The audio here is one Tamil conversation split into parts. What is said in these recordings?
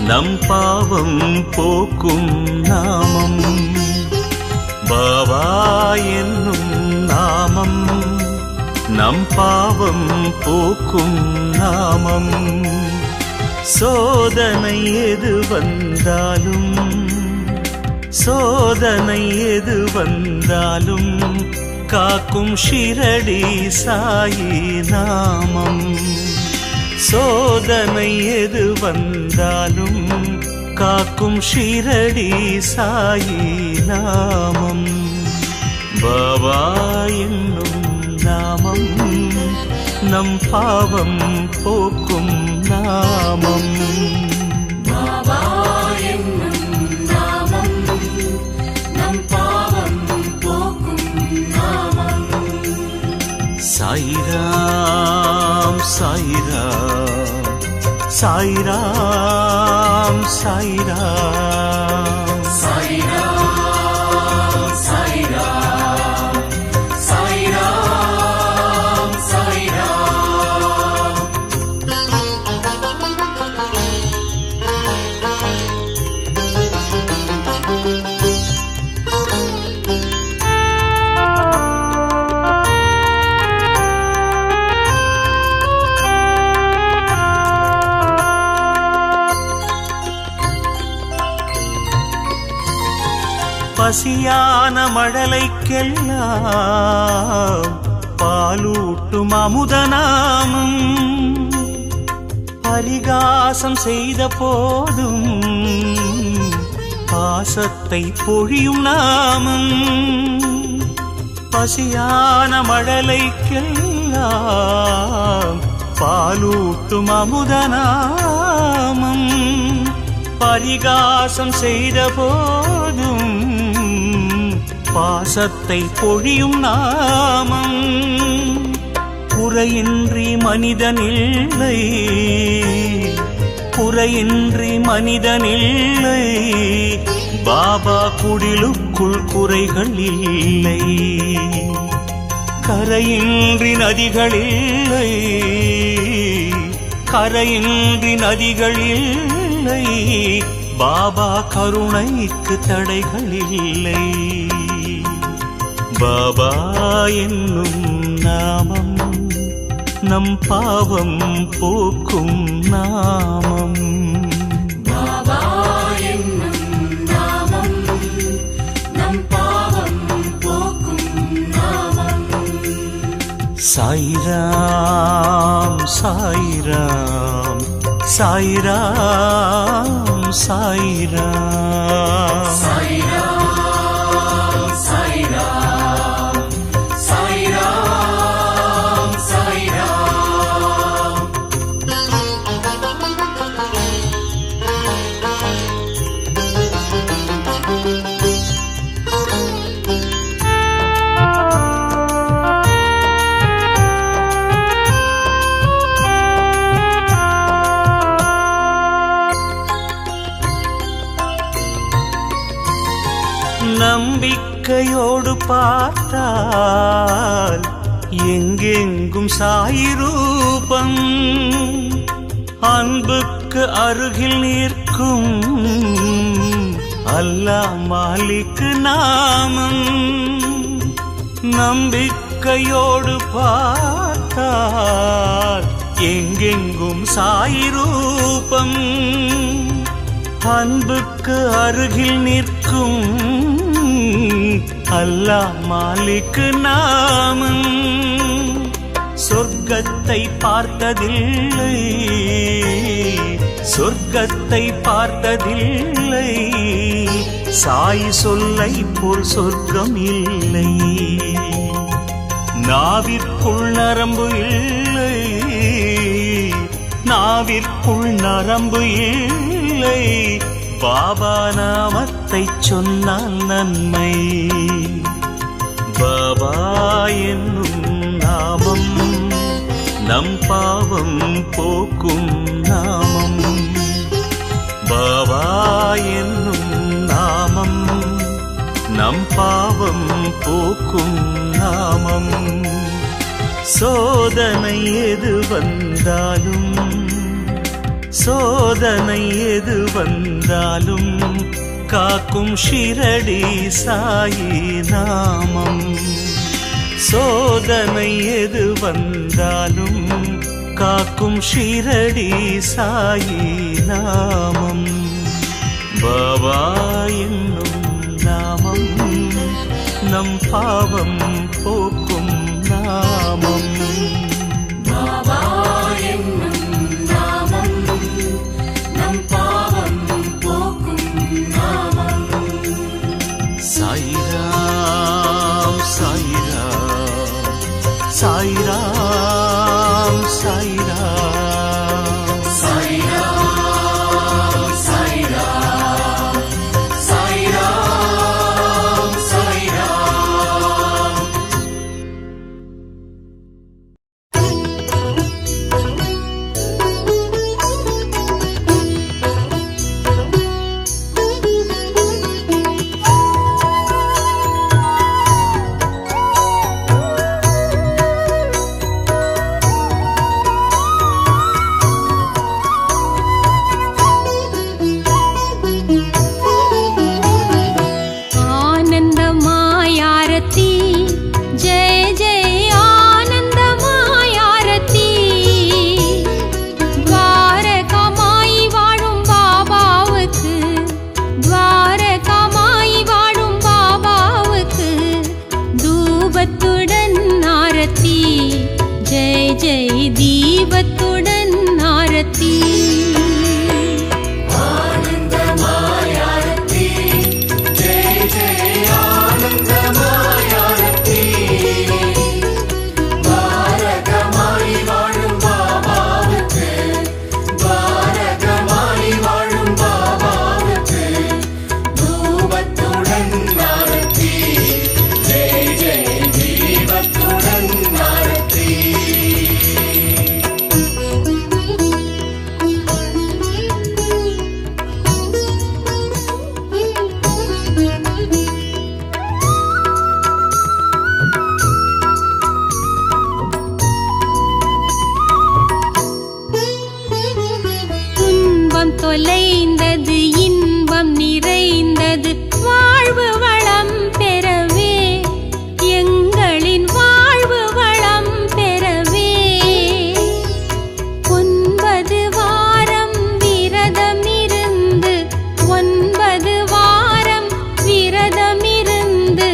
நம் பாவம் போக்கும் நாமம். பாபா என்னும் நாமம் நம் பாவம் போக்கும் நாமம். சோதனை எது வந்தாலும் சோதனை எது வந்தாலும் காக்கும் ஷிரடி சாயி நாமம். சோதனை எது வந்தாலும் காக்கும் ஷிரடி சாயி நாமம். பாபா என்னும் நாமம் நம் பாவம் போக்கும் நாமம். பாபா என்னும் நாமம் நம் பாவம் போக்கும் நாமம். சாயிராம் சாயிராம் சாயிராம் சாயிராம் சாயிராம் சாயிராம் சாயிராம் சாயிராம். பசியான மழலைக்கெல்லாம் பாலூட்டும் அமுதநாமம். பரிகாசம் செய்த போதும் பாசத்தை பொழியும் நாமம். பசியான மழலைக்கெல்லாம் பாலூட்டும் அமுதநாமம். பரிகாசம் செய்த போதும் பாசத்தை பொழியும் நாமம். குறையின்றி மனிதனில்லை குறையின்றி மனிதனில்லை பாபா குடிலுக்குள் குறைகள் இல்லை. கரையின்றி நதிகளில்லை கரையின்றி நதிகளில்லை பாபா கருணைக்கு தடைகள் இல்லை. பாபா என்னும் நாமம் நம் பாவம் போக்கும் நாமம். பாபா என்னும் நாமம் நம் பாவம் போக்கும் நாமம். சாயிராம் சாயிராம் சாயிராம் சாயிராம் சாயிராம் சாயிராம் சாயிராம் சாயிராம். நம்பிக்கையோடு பார்த்தால் எங்கெங்கும் சாயி ரூபம். அன்புக்கு அருகில் நிற்கும் அல்லாஹ் மாலிக் நாமம். நம்பிக்கையோடு பார்த்தால் எங்கெங்கும் சாயி ரூபம். அன்புக்கு அருகில் நிற்கும் அல்லாஹ் மாலிக் நாமம். சொர்க்கத்தை பார்த்ததில்லை சொர்க்கத்தை பார்த்ததில்லை சாய் சொல்லை போல் சொர்க்கம் இல்லை. நாவிற்குள் நரம்பு இல்லை நாவிற்குள் நரம்பு இல்லை பாபா நாமத்தை சொன்னால் நன்மை. பாபா என்னும் நாமம் நம் பாவம் போக்கும் நாமம். பாபா என்னும் நாமம் நம் பாவம் போக்கும் நாமம். சோதனை எது வந்தாலும் சோதனை எது வந்தாலும் காக்கும் ஷிரடி சாயி நாமம். சோதனை எது வந்தாலும் காக்கும் ஷிரடி சாயி நாமம். பாபா என்னும் நாமம் நம் பாவம் போக்கும் நாமம். பாபா என்னும் நாமம் நம் பாவம் போக்கும் நாமம். சாய்ராம் சாய்ராம் சாய்ராம் சாய்ராம் சாய்ராம் சாய்ராம் சாய்ராம் சாய்ராம். आनन्दमायारती जय जय आनन्दमायारती. द्वारकामाई वाழும் பாபாவுக்கு, द्वारकामाई வாழும் பாபாவுக்கு தூபத்துடன் ஆரத்தி. ஜெய் ஜெய் தீபத்துடன் ஆரத்தி. ஆனந்தமாயாரத்தி ஜெய ஜெய ஆனந்தமாயாரத்தி. பாரகமாய் வாழும் பாபாவுக்கு, பாரகமாய் வாழும் பாபாவுக்கு தூபத்துடன் ஆரத்தி. ஜெய ஜெய தீபத்துடன் ஆரத்தி. துன்பம் தொலைந்தது, இன்பம் நிறைந்தது, வாழ்வு வளம் பெறவே, எங்களின் வாழ்வு வளம் பெறவே. 9 வாரம் விரதமிருந்து, 9 வாரம் விரதமிருந்து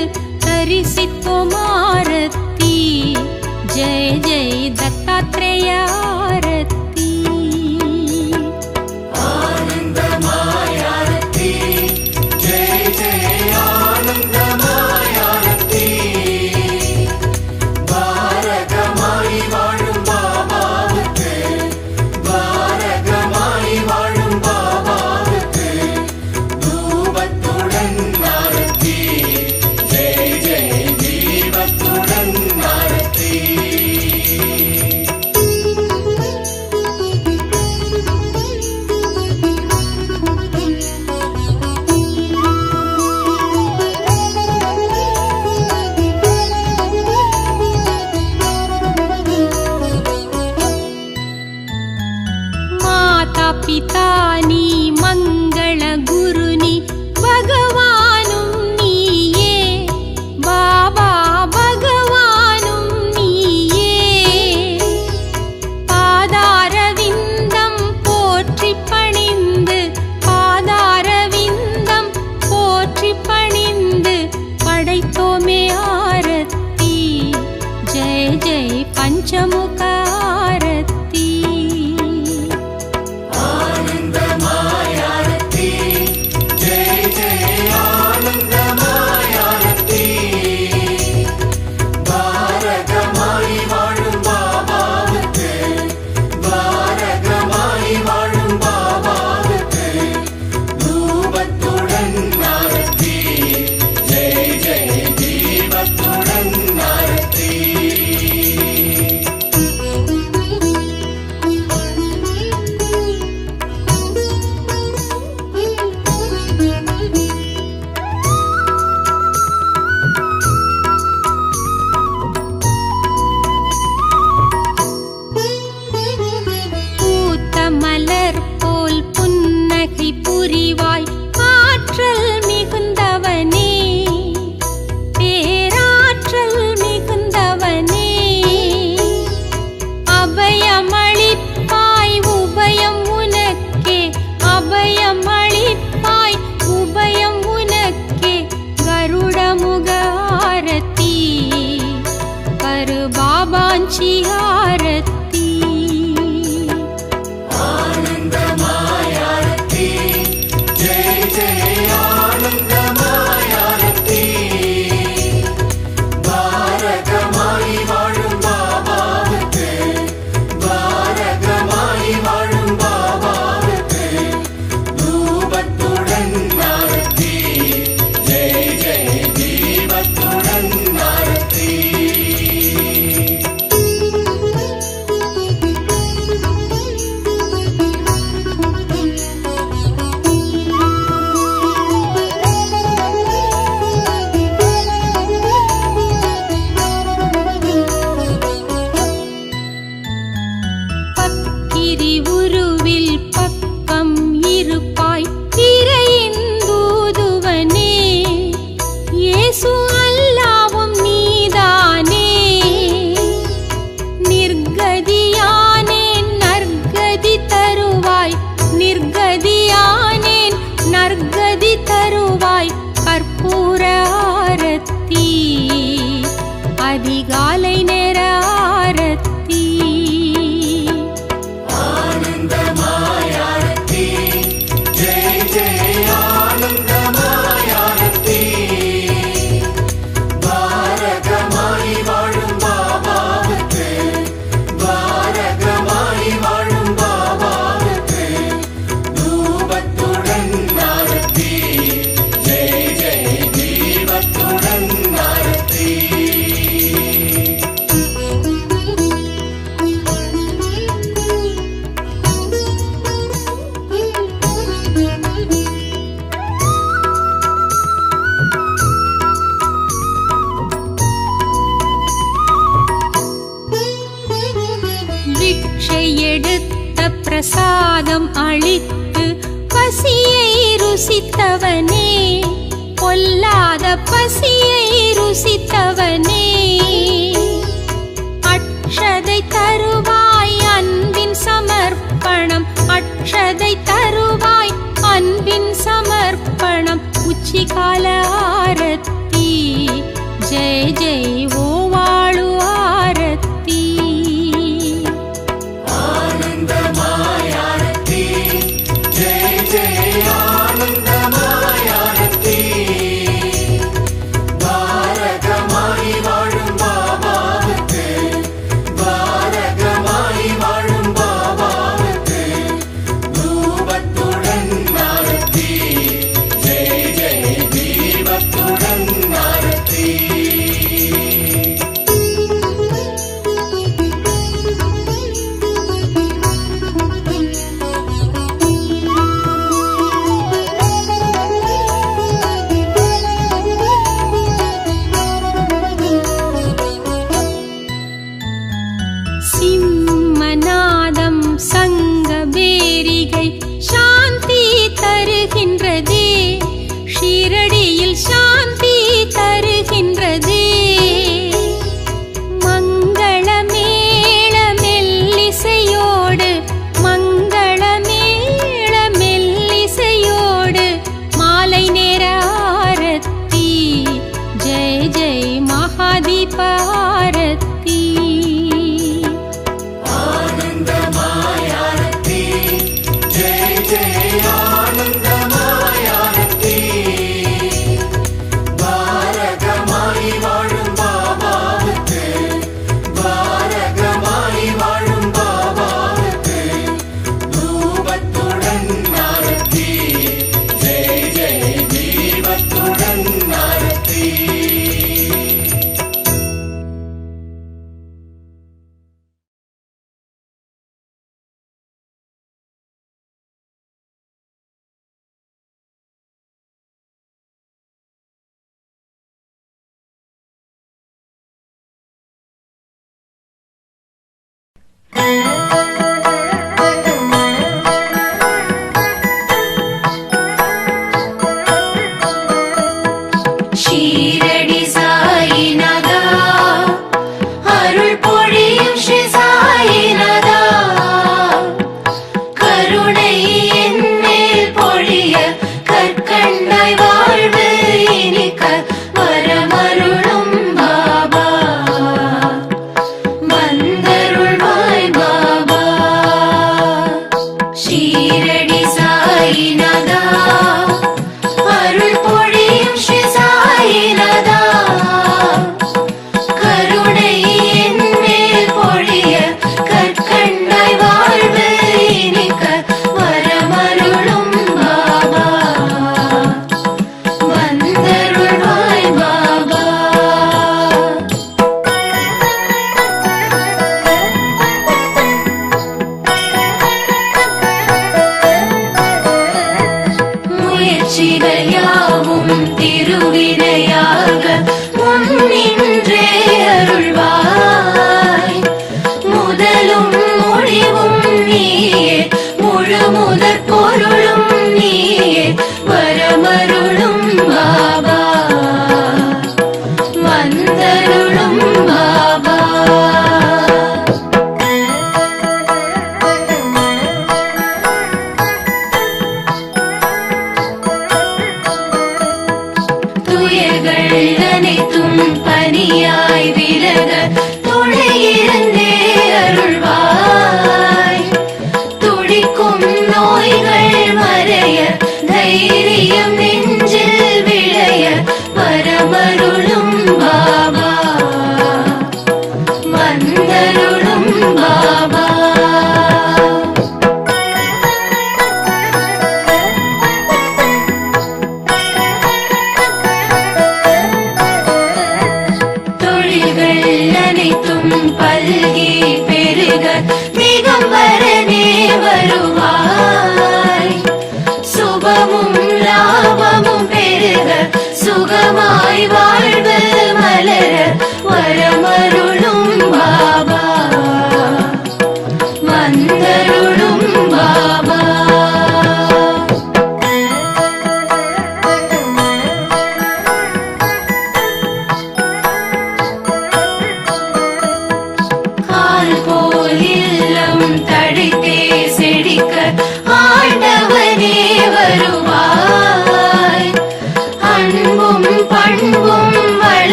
தரிசித்தோம் ஆரத்தி. ஜெய ஜெய தத்தாத்ரேய ஆரத்தி. ஆனந்தமாயாரத்தி ஜெய ஜெய ஆனந்தமாயாரத்தி. பாரகமாய் வாழும் பாபாவுக்கு, பாரகமாய் வாழும் பாபாவுக்கு தூபத்துடன் ஆரத்தி. ஜெய ஜெய தீபத்துடன் ஆரத்தி. माता पिता नी मंगल गुरु नी भगवानुम नीये. बाबा भगवानुम नीये. पादारविन्दं पोற்றி பணிந்து, பாதாரவிந்தம் போற்றி பணிந்து படைத்தோமே ஆரத்தி. ஜெய ஜெய பஞ்சமுக ஆரத்தி. ஆனந்தமாயாரத்தி பிக்ஷை எடுத்த பிரசாதம் அளித்து பசியை ருசித்தவனே, பொல்லாத பசியை ருசித்தவனே, அக்ஷதை தருவாய் அன்பின் சமர்ப்பணம், அக்ஷதை தருவாய் அன்பின் சமர்ப்பணம், உச்சிகால ஆரத்தி ஜெய ஜெய் ஓ வாழு ஆரத்தி. ஆனந்தமாயாரத்தி ஜெய ஜெய ஆனந்தமாயாரத்தி. பாரகமாய் வாழும் பாபாவுக்கு, பாரகமாய் வாழும் பாபாவுக்கு தூபத்துடன் ஆரத்தி ஜெய ஜெய தீபத்துடன் ஆரத்தி. சிம்மநாதம் சங்கபேரிகை சாந்தி தருகின்றதே, ஷீரடியில் சாந்தி தருகின்றதே. மங்களமேள மெல்லிசையோடு, மங்களமேள மெல்லிசையோடு மாலை நேர ஆரத்தி ஜெய ஜெய் மகாதீப ஆரத்தி. ஆனந்தமாயாரத்தி ஜெய ஜெய ஆனந்தமாயாரத்தி. பாரகமாய் வாழும் பாபாவுக்கு, பாரகமாய் வாழும் பாபாவுக்கு தூபத்துடன் ஆரத்தி ஜெய ஜெய தீபத்துடன் ஆரத்தி. ஷீரடி சாயிநாதா, அருள் பொழியும் ஸ்ரீ சாயிநாதா, கருணை என் மேல் பொழிய கற்கண்டாய் வாழ்வு இனிக்க வரமருளும் பாபா, வந்தருள்வாய் பாபா. ஷீரடி சாயிநாதா, அருள் பொழியும் ஸ்ரீ சாயிநாதா, கருணை என் மேல் பொழிய கற்கண்டாய் வாழ்வு இனிக்க வரமருளும் பாபா, வந்தருள்வாய் பாபா. முயற்சிகள் யாவும் திருவினையாக முன்னின்றே அருள்வாய், முதலும் முடிவும் நீயே, முழு முதற் பொருளும் நீயே, வரமருளும் பாபா, வந்தருளும் பாபா. துயர்கள் அனைத்தும் பனியாய் விலக துணையிருந்தே அருள்வாய், துடிக்கும் நோய்கள் மறைய தைரியம் நெஞ்சில் விளைய வரமருளும் பாபா, வந்தருளும் பாபா. தொழில்கள்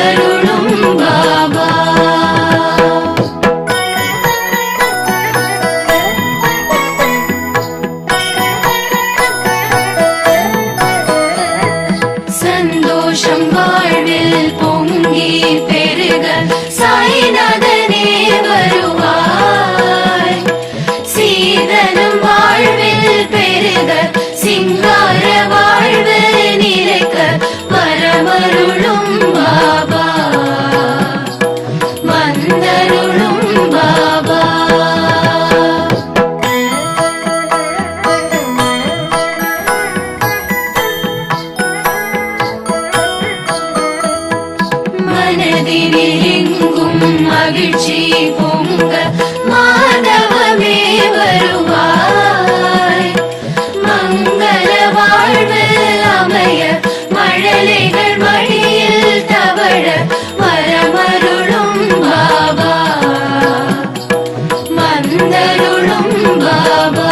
வந்தருளும் பாபா. சந்தோஷம் வாழ்வில் பொங்கி பெருக சாய்நாதனே வருவாய். சீதனம் வாழ்வில் பெருக சிங்கார வாழ்வு நிறைக்க வரமருளும் பாபா. வந்தருளும் பாபா. மனதினில் எங்கும் மகிழ்ச்சி பொங்க மாதவமே வருவாய். மங்கள வாழ்வு அமைய மழலைகள் மடியில் தவழ வரமருளும் பாபா. வந்தருளும் பாபா.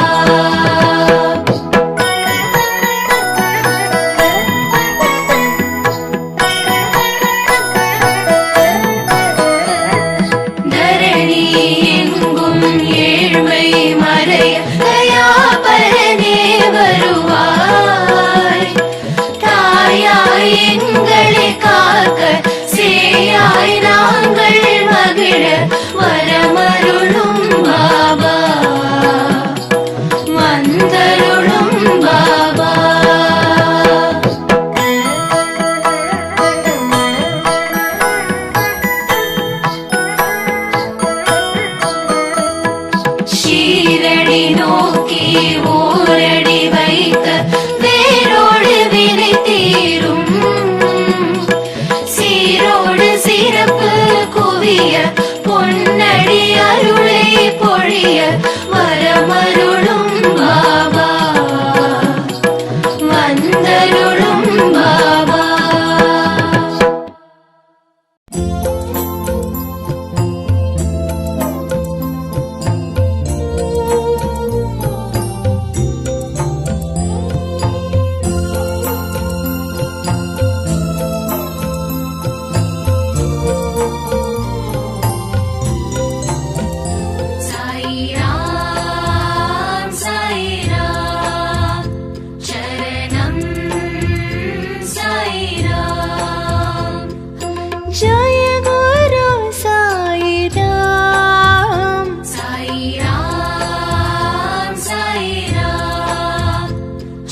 தரணி எங்கும் ஏழ்மை மறைய தயாபரனே வருவாய். தாயாய் எங்களை காக்க சேயாய் நாங்கள் மகிழ வரமருளும் பாபா. வந்தருளும் பாபா. ஷீரடி நோக்கி ஓரடி வைக்க வேரோடு வினை தீரும். சீரோடு சிறப்பு குவிய பொன்னடி அருளை பொழிய வரமருளும் பாபா. வந்தருளும் பாபா. சாய்ராம் சாய்ராம் சரணம் சாய்ராம். ஜய குரு சாய்ராம். சாய்ராம் சாய்ராம்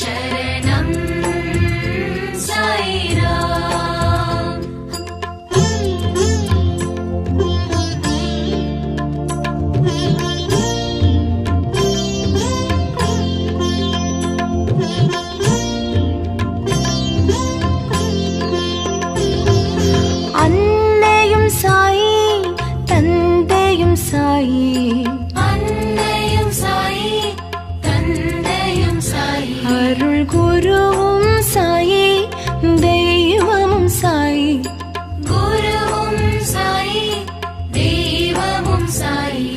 சரணம் சாய்ராம். அன்னையும் சாயி தந்தையும் சாயி. அன்னையும் சாயி தந்தையும் சாயி. அருள் குருவும் சாயி தெய்வமும் சாயி. குருவும் சாயி தெய்வமும் சாயி.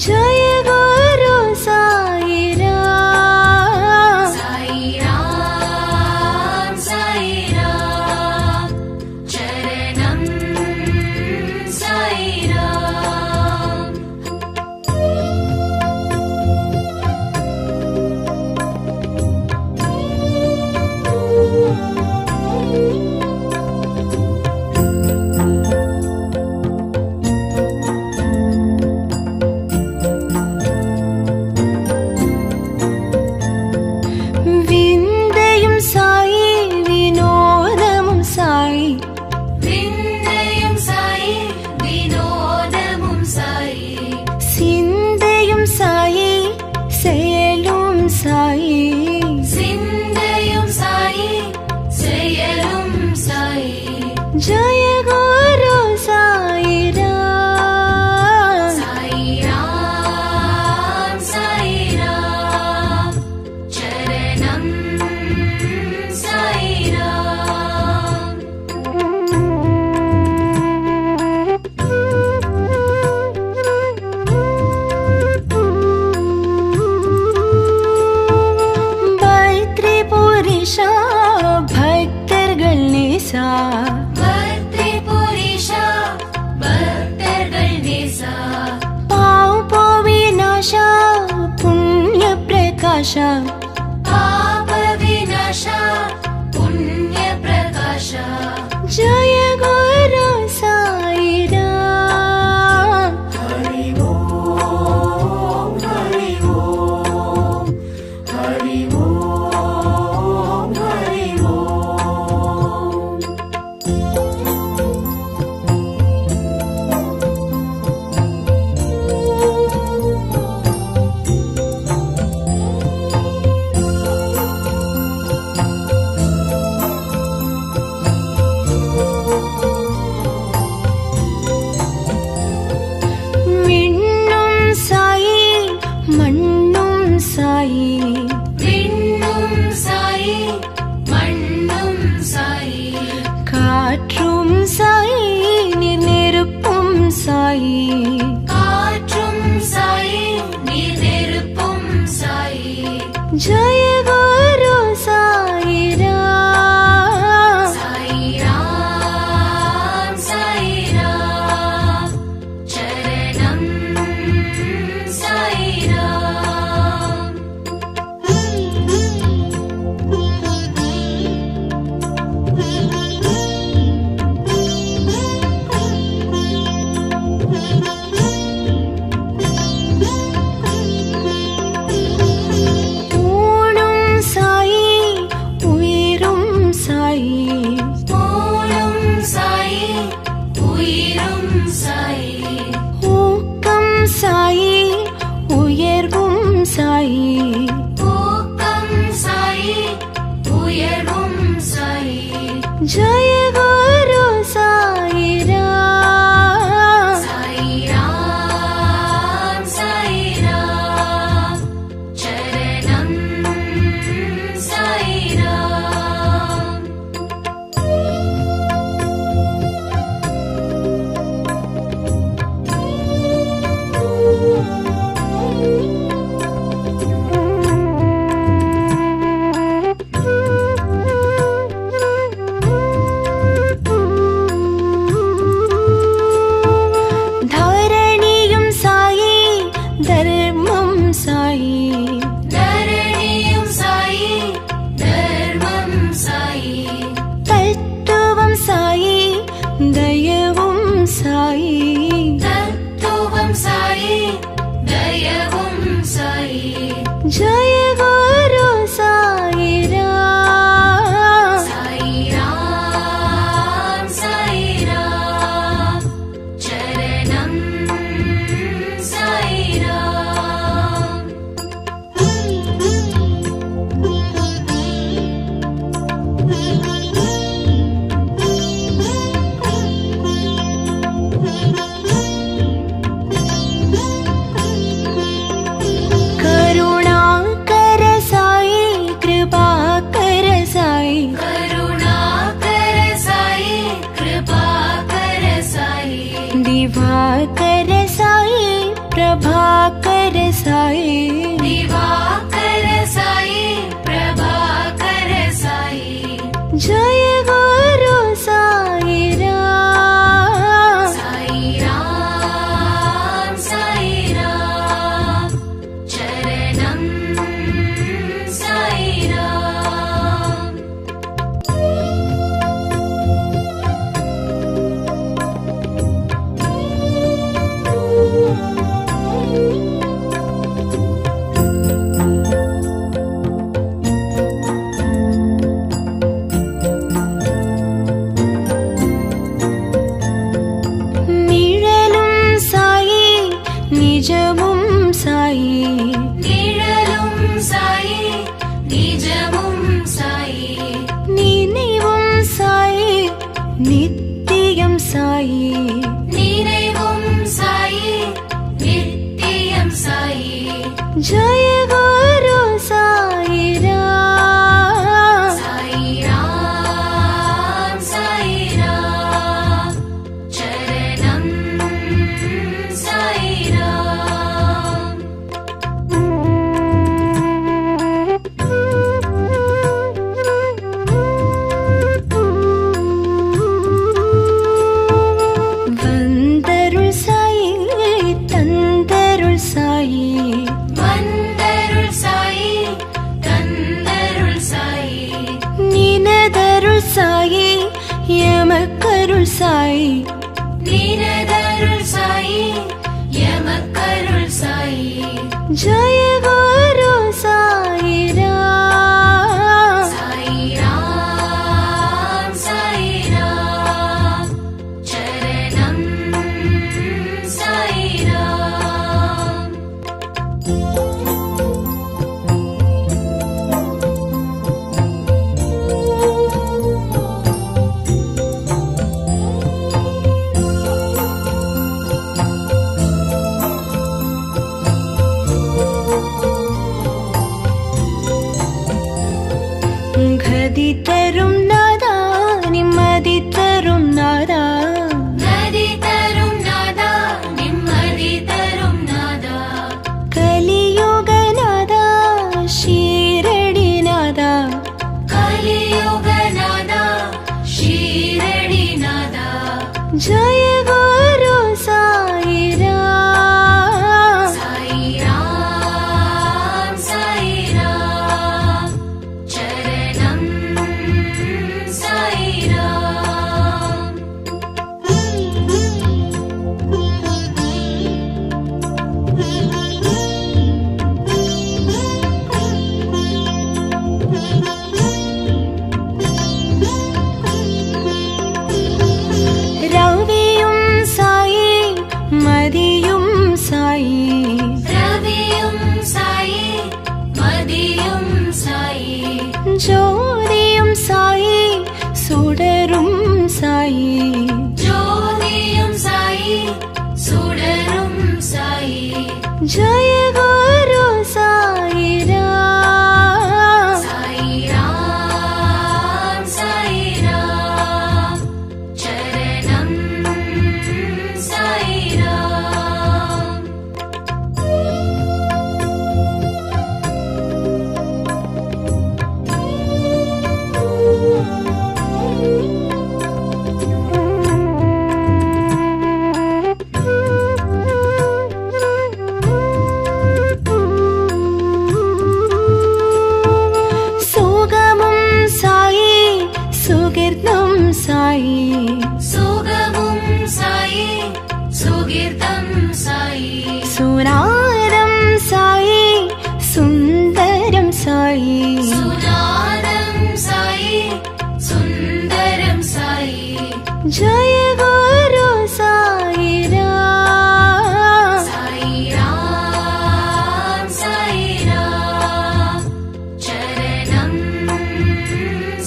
ஜய குரு சாய்ராம். சாய்ராம் சாய்ராம் சரணம் சாய்ராம். प्रकाश पाप विनाश पुण्य प्रकाश जय गुरु साई राम हरि ओम हरि ओम हरि ओम हरि ओम। விண்ணும் சாயி மண்ணும் சாயி விண்ணும் சாயி மண்ணும் சாயி காற்றும் சாயி நீர் நெருப்பும் சாயி காற்றும் சாயி நீர் நெருப்பும் சாயி ஜய குரு சாயி ராம் சாயி ராம் சாயி ராம் சரணம் சாயி ராம் ஊனும் சாயி உயிரும் சாயி ஊனும் சாயி உயிரும் சாயி ஊக்கம் சாயி உயர்வும் சாயி ஊக்கம் சாயி உயர்வும் சாயி ஜய குரு சாயி ராம் சாயி ராம் சாயி ராம் சரணம் சாயி ராம் தரணியும் சாயி தர்மம் சாயி தரணியும் சாயி தர்மம் சாயி தத்துவம் சாயி தயவும் சாயி தத்துவம் சாயி தயவும் சாயி ஜய குரு சாயி ராம் சாயி ராம் சாயி ராம் சரணம் சாயி ராம் करुणाकर साई कृपाकर साई करुणाकर साई कृपाकर साई दिवाकर साई प्रभाकर साई दिवाकर साई प्रभाकर साई जय गुरु साई राम साई राम साई राम चरणम साई राम நிழலும் சாயி நிஜமும் சாயி நிழலும் சாயி நிஜமும் சாயி நினைவும் சாயி நித்தியம் சாயி நினைவும் சாயி நித்தியம் சாயி ஜய குரு சாயி ராம் சாயி ராம் சாயி ராம் சரணம் சாயி ராம் வந்தருள் சாயி தந்தருள் சாயி வந்த சாயி நினதருள் சாயி எமக்கருள் சாயி ஜய குரு சாயிராம் சாயிராம் சாயிராம் சரணம் சாயிராம் கதி தரும் நாதா நிம்மதி தரும் நாதா நதி தரும் நாதா நிம்மதி தரும் நாதா கலியுக நாதா ஷீரடி நாதா கலியுக நாதா ஷீரடி நாதா ஜய குரு சாயிராம் சாயிராம் சாயிராம் சரணம் சாயிராம் ரவியும் சாயி மதியும் சாயி ரவியும் சாயி மதியும் சாயி ஜோதியும் சாயி சுடரும் சாயி ஜோதியும் சாயி சுடரும் சாயி ஜய குரு சாயிராம் சாயிராம் சாயிராம் சரணம் சாயிராம் சுகமும் சாயி சுகிர்தம் சாயி சுகமும் சாயி சுகீர்த்தம் சாயி சுராரம் சாயி சுந்தரம் சாயி சுநாதம் சாயி சுந்தரம் சாயி ஜய குரு சாயிராம் சாயிராம் சாயிராம் சரணம்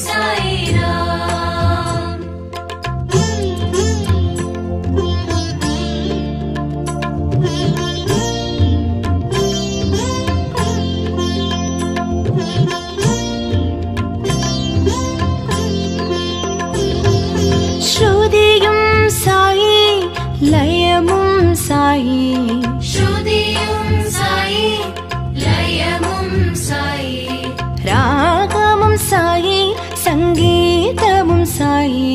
சாயிராம் ஸ்ருதியும் சாயி லயமும் சாயி ஸ்ருதியும் சாயி லயமும் சாயி ராகமும் சாயி சங்கீதமும் சாயி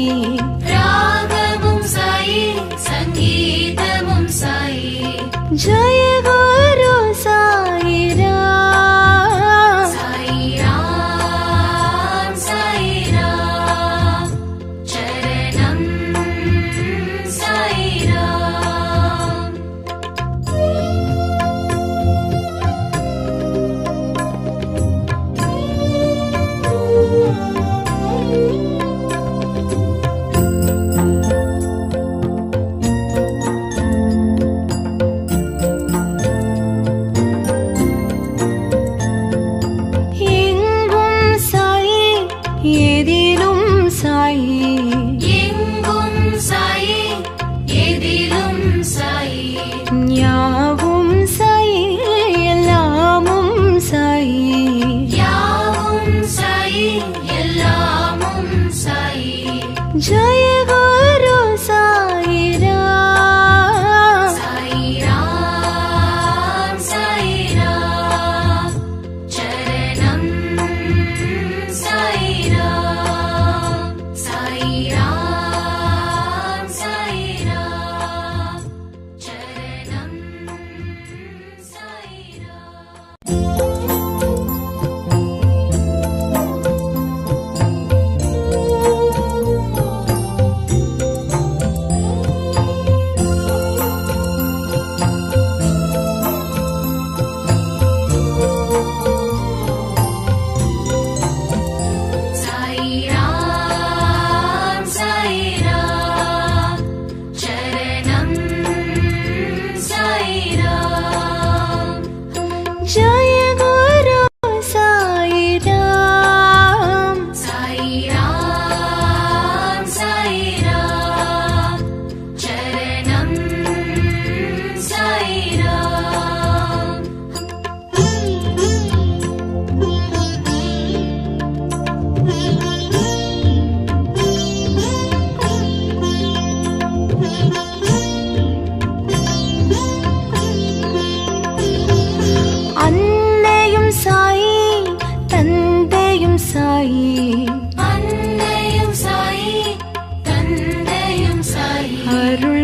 ராகமும் சாயி சங்கீதமும் சாயி ஜய குரு சாயிராம் சாயிராம் சாயிராம் சரணம் சாயிராம்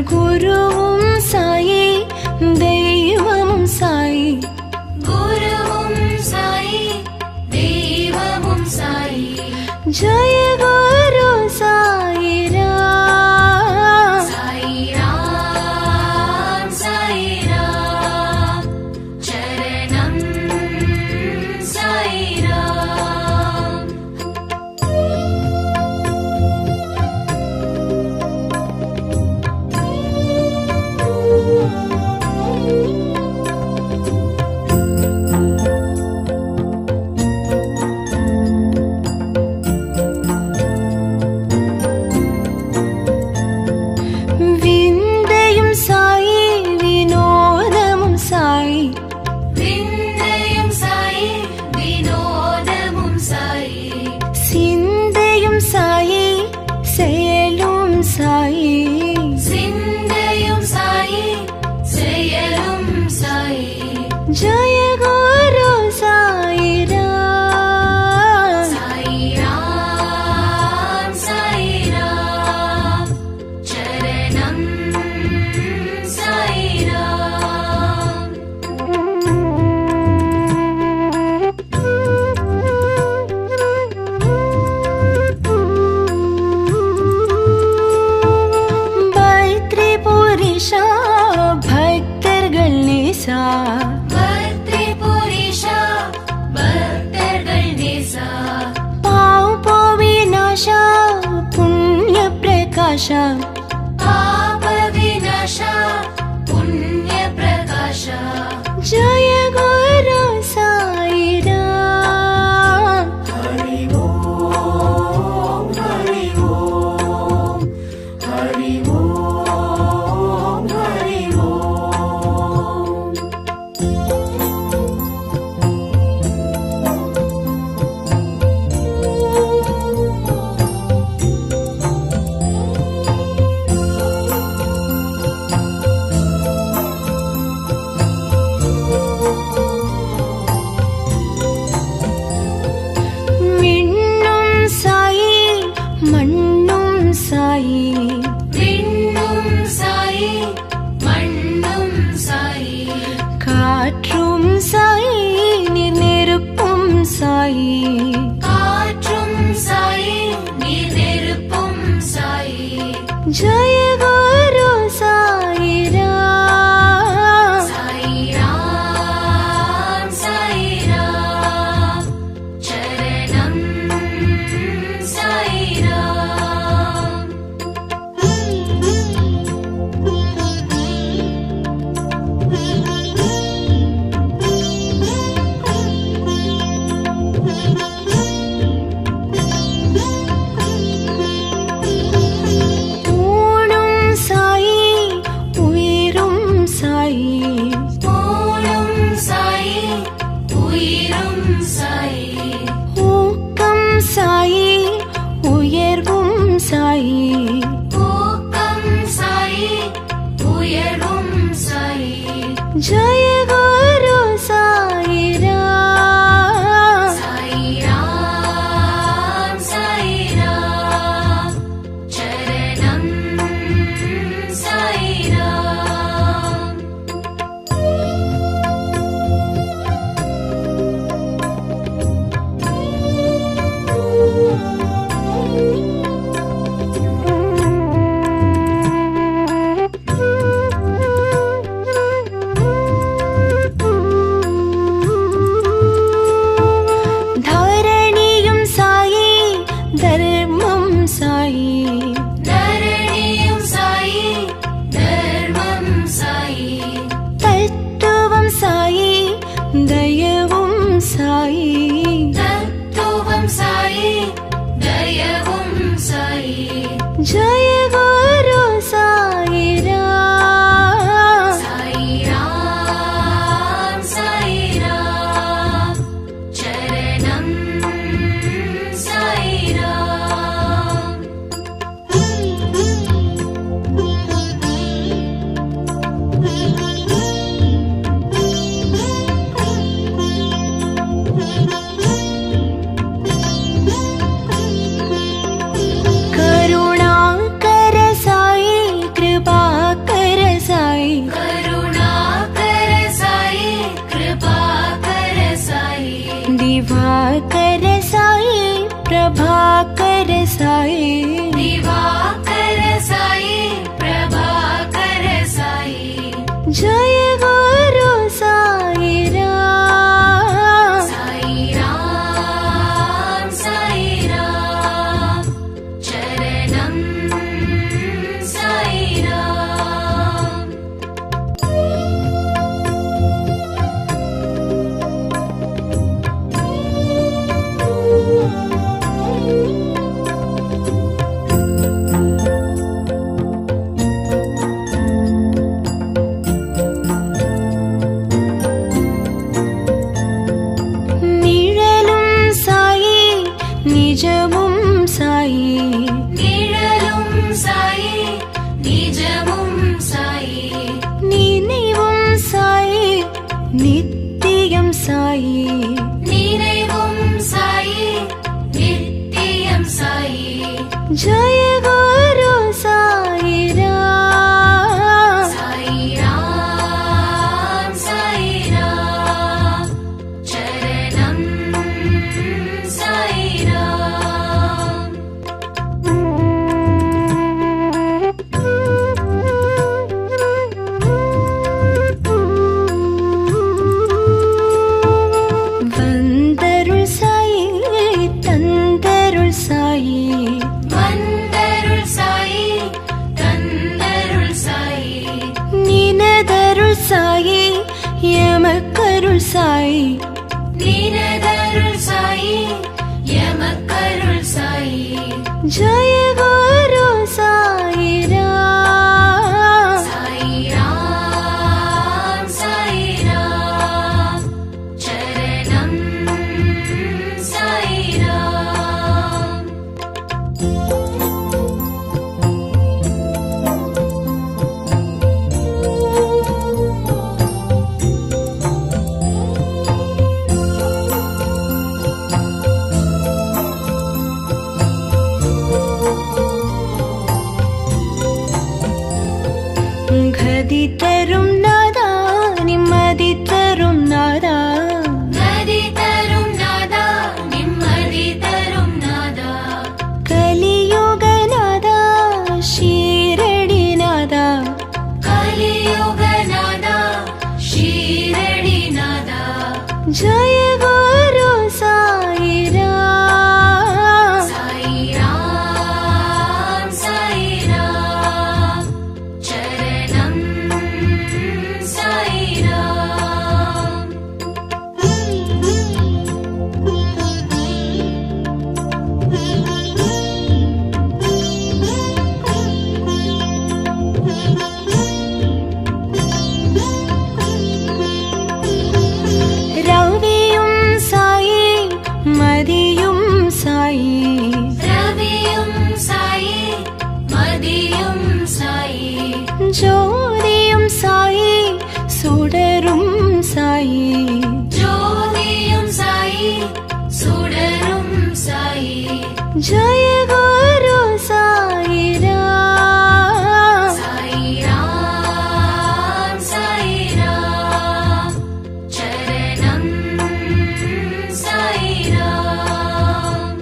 குருவும் சாயி தெய்வமும் சாயி குருவும் சாயி தெய்வமும் சாயி ஜெய குரு சாயிராம் சாயிராம் சாயிராம் சரணம் சாயிராம் விந்தையும் சாயி வினோதமும் சாயி விந்தையும் சாயி வினோதமும் சாயி சிந்தையும் சாயி செயலும் சாயி சிந்தையும் சாயி செயலும் சாயி ஜெய குரு சாயிராம் சாயிராம் சாயிராம் சரணம் சாயிராம் பைத்ரி புரிஷா பக்தர்கள் நேசா பக்தி புரிஷா பக்தர்கள் நேசா பாவ் போவிநாசா புண்ணிய பிரகாஷா பாப விநாசா புண்ணிய பிரகாஷா ஜெய குரு சாயிராம் ஹரி ஓம் ஹரி ஓம் ஹரி ஓம் ஹரி ஓம் விண்ணும் சாயி மண்ணும் சாயி விண்ணும் சாயி மண்ணும் சாயி காற்றும் சாயி நீர் நெருப்பும் சாயி காற்றும் சாயி நீர் நெருப்பும் சாயி ஜெய குரு சாயிராம் சாயிராம் சாயிராம் சரணம் சாயிராம் ஊனும் சாயி உயிரும் சாயி ஊனும் சாயி உயிரும் சாயி ஊக்கம் சாயி உயர்வும் சாயி ஊக்கம் சாயி உயர்வும் சாயி ஜெய குரு சாயிராம் சாயிராம் சாயிராம் சரணம் சாயிராம் साई दिवाकर साई प्रभाकर साई जय गुरु साई राम साई राम चरणम साई राम நிழலும் சாயி நிஜமும் சாயி நிழலும் சாயி நிஜமும் சாயி நினைவும் சாயி நித்தியம் சாயி நினைவும் சாயி நித்தியம் சாயி जय गुरु साई राम साई राम चरणम साई राम வந்தருள் சாயி தந்தருள் சாயி வந்தருள் சாயி தந்தருள் சாயி நினதருள் சாயி எமக்கருள் சாயி நினதருள் சாயி எமக்கருள் சாயி जय गुरु साई राम साई राम चरणम साई राम கதி தரும் நாதா நிம்மதி தரும் நாதா நதி தரும் நாதா நிம்மதி தரும் நாதா கலியுக நாதா ஷீரடி நாதா கலியுக நாதா ஷீரடி நாதா जय गुरु साई राम साई राम चरणम साई राम ரவியும் சாயி மதியும் சாயி ரவியும் சாயி மதியும் சாயி ஜோதியும் சாயி சுடரும் சாயி ஜோதியும் சாயி சுடரும் சாயி जय गुरु साई राम साई राम चरणम साई राम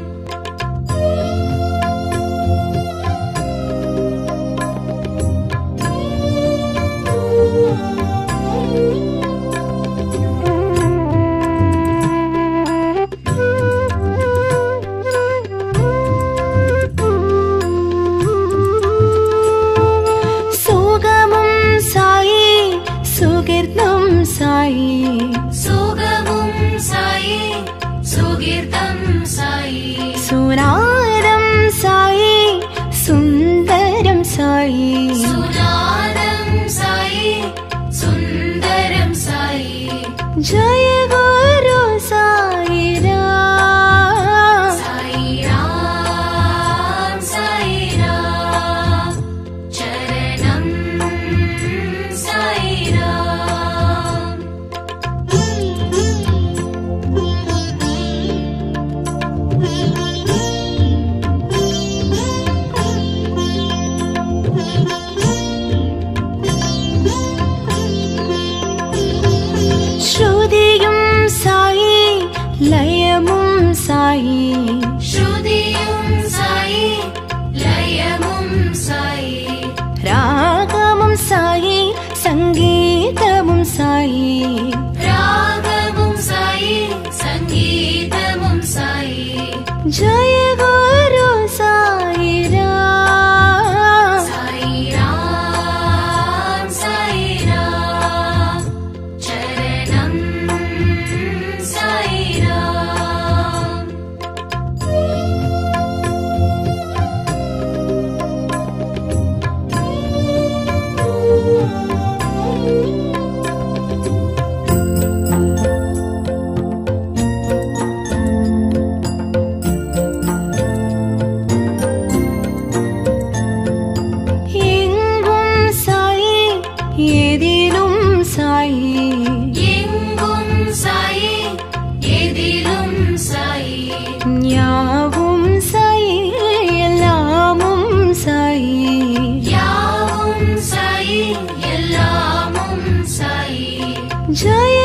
சுகமும் சாயி சுகிர்தம் சாயி சுகமும் சாயி சுகீர்த்தம் சாயி சுனாதம் சாயி சுந்தரம் சாயி சுநாதம் சாயி சுந்தரம் சாயி जय गुरु साई राम साई राम चरणम साई राम ஸ்ருதியும் சாயி லயமும் சாயி ஸ்ருதியும் சாயி சாயி சங்கீதமும் சாயி ராகமும் சாயி சங்கீதமும் சாயி ஜய குரு சாயிராம் சாயிராம் சாயிராம் சரணம் சாயிராம் எங்கும் சாயி எதிலும் சாயி எங்கும் சாயி எதிலும் சாயி யாவும் சாயி எல்லாமும் சாயி யாவும் சாயி எல்லாமும் சாயி ஜய